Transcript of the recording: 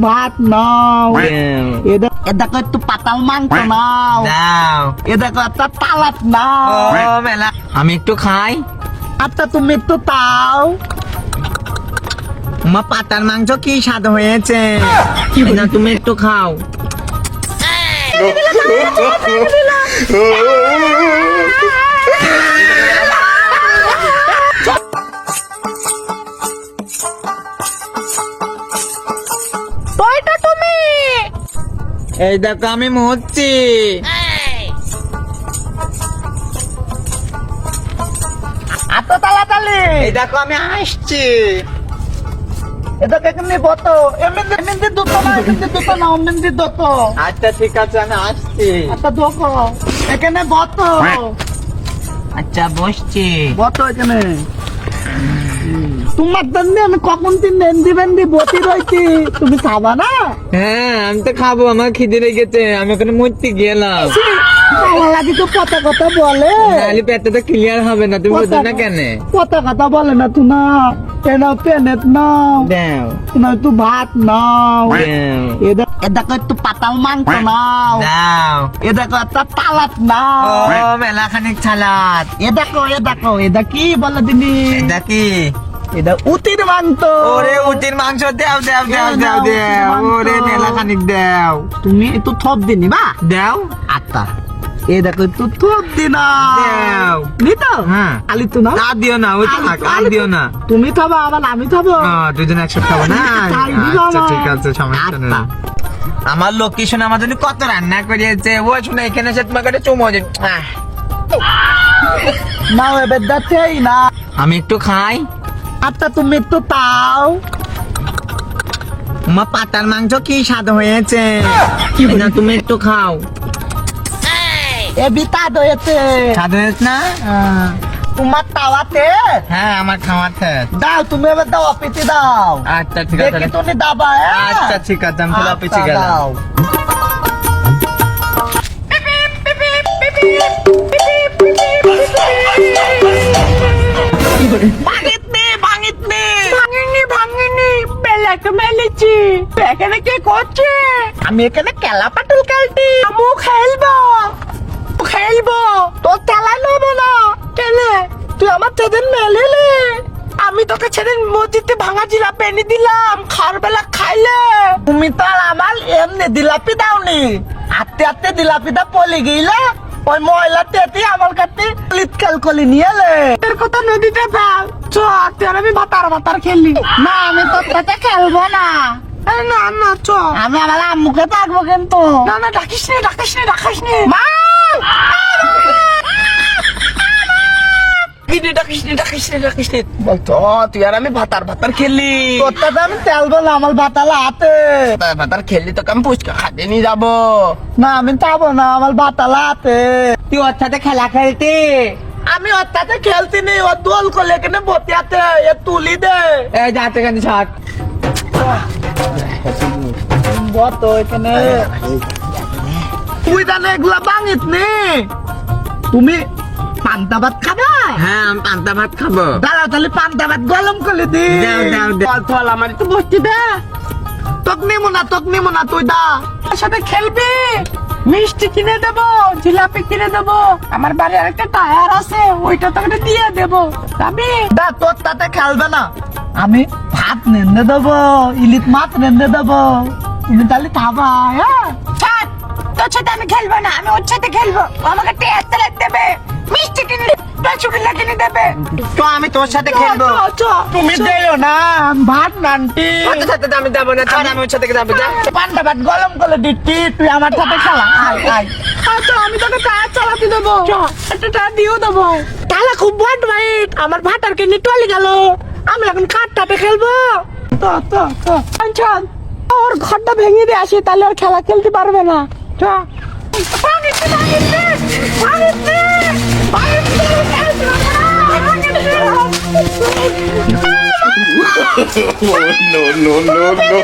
ভাত নাও, এ দেখো একটু পাতাল মাংস নাও, এ দেখো একটা তালাত নাও। আমি একটু খাই। আচ্ছা তুমি একটু তাও। মা পাতার মাংস কি স্বাদ হয়েছে, না তুমি একটু খাও। তুমি এই দেখো আমি মরছি। এত তাড়াতাড়ি এই দেখো আমি আসছি। এটা এখানে বতো এমনি দুটো না, এমনি দুটো না, এমনি দুটো। আচ্ছা ঠিক আছে আমি আসছি। আচ্ছা দেখো এখানে বতো, আচ্ছা বসছি। বতো এখানে। তোমার জন্য আমি কখন তিন নেন্দি বেন্দি বতি রয়েছি, তুমি খাবা না? হ্যাঁ আমি তো খাবো, আমার খিদে লেগেছে, আমি ওখানে মরতে গেলাম। আমার লাগে তো কথা কথা বলে, নাহলে পেটটা তো ক্লিয়ার হবে না, তুমি বুঝো না কেন? কথা কথা বলে না তো না। এনাও পেনেট নাও, দাও এনাও একটু ভাত নাও, দাও এ দেখো একটু পাতাল মাংস নাও, দাও। এ দেখো একটা তালাত নাও, ও মেলা খানিক ছালাদ। এ দেখো এটা কি বলে দিনি, এটা কি? এটা উতির মাংস। ওরে উটির মাংস দাও দাও দাও দাও দাও। ওরে মেলা খানিক দাও। তুমি একটু থপ দিনি বা দাও আত্মা। এ দেখো একটু থপ দিনা দাও। নিতো। হ্যাঁ। আলি তো না, আর দিও না, ওই থাক, আর দিও না। তুমি খাবা আবার আমি খাবো। দুজন একসাথে খাবো না? তাই দিবা আচ্ছা না। ঠিক আছে, সমস্যা নেই। আচ্ছা। আমার লক্ষ্মী শোনা আমার জন্য কত রান্না করিয়েছে, ও শোনা এখানে এসে তোমাকে একটা চুমো দিন। নাও এবার যাচ্ছেই না। আমি একটু খাই। আচ্ছা তুমি একটু তাও। মা পাতার মাংস কি স্বাদ হয়েছে, না তুমি একটু খাও। এ বিতা দয়েছে স্বাদ হয়েছে না? তোমার তাওয়াতে হ্যাঁ আমার খাওয়াতে। দাও, তুমি এবার দাও, অপিতে দাও। আচ্ছা ঠিক আছে। দেখি তুমি দাবা। আচ্ছা ঠিক আছে, আমি তাহলে অফিসে গেলাম। ভাঙিনি বেলাকে মেলেছি। এখানে কে করছে? আমি এখানে খেলা পাটুল খেলছি। আমি খেলবো তোর খেলা নেবো না। কেন? তুই আমার সেদিন মেলিলি, আমি তোকে সেদিন মসজিদে ভাঙা জিলাপি এনে দিলাম, খার বেলা খাইলে। তুমি তো আর আমার এমনি জিলাপি দাওনি, আত্তে আত্তে জিলাপিটা পলি গেলে ওই ময়লা তেতি আমার কাছে লিটকাল কলি নিয়ে এলে। এর কথা নদীতে ফেল চ, আমি ভাতার খেলি না। আমি তোর সাথে খেলবো না। না না চ, আমি আমার আম্মুকে থাকবো কিন্তু। না না ডাকিস নে মা। বলতো তুই আর আমি ভাতার খেললি, তোর সাথে আমি খেলবো না। আমার ভাতালা হাতে ভাতার খেললি তোকে আমি পুচকা খাতে নিয়ে যাবো। না আমি যাবো না, আমার ভাতালা হাতে। তুই ওর সাথে খেলা খেলতি? আমি ওর সাথে খেলতি নি, ও দোল করলে এখানে বসে আছে, এ তুলি দে। এই যাতে কেন ছাড়। বত এখানে তুই জানে এগুলা বাঙিত নি। তুমি পান্তা ভাত খাবা? হ্যাঁ আমি পান্তা ভাত খাবো। দাঁড়াও তাহলে পান্তা ভাত গরম করে দি। দাও। চল আমার একটু বসতি দে। তোক নিমো না তুই দা। তোর সাথে খেলবি, মিষ্টি কিনে দেবো, জিলাপি কিনে দেবো। আমার বাড়ি আরেকটা টায়ার আছে, ওইটা তোকে দিয়ে দেবো। যাবি? দা তোর সাথে খেলবে না। আমি ভাত নেন্দে দেবো, ইলিশ মাছ নেন্দে দেবো, তুমি তাহলে খাবা। হ্যাঁ তোর সাথে আমি খেলবো না, আমি ওর সাথে খেলবো। আমাকে টায়ার দেবে, মিষ্টি কিনে কিনে দেবে। তো আমি তোর সাথে খেলবো। তুমি দেও না ভাত নানটি। তোর সাথে আমি যাবো না, ছাড়, আমি ওর সাথে যাবো। যা পান্তা ভাত গরম করে দিচ্ছি, তুই আমার সাথে খেলা। আচ্ছা আমি তোকে টায়ার চালাতে দেবো, একটা টায়ার দিয়েও দেবো। তাহলে খুব ভাট ভাইট আমার ভাত আর কিনে টলে গেল। আমি এখন কাঠটাতে খেলবো। চল ওর ঘরটা ভেঙে দিয়ে আসি, তাহলে ওর খেলা খেলতে পারবে না। no, no, no, no.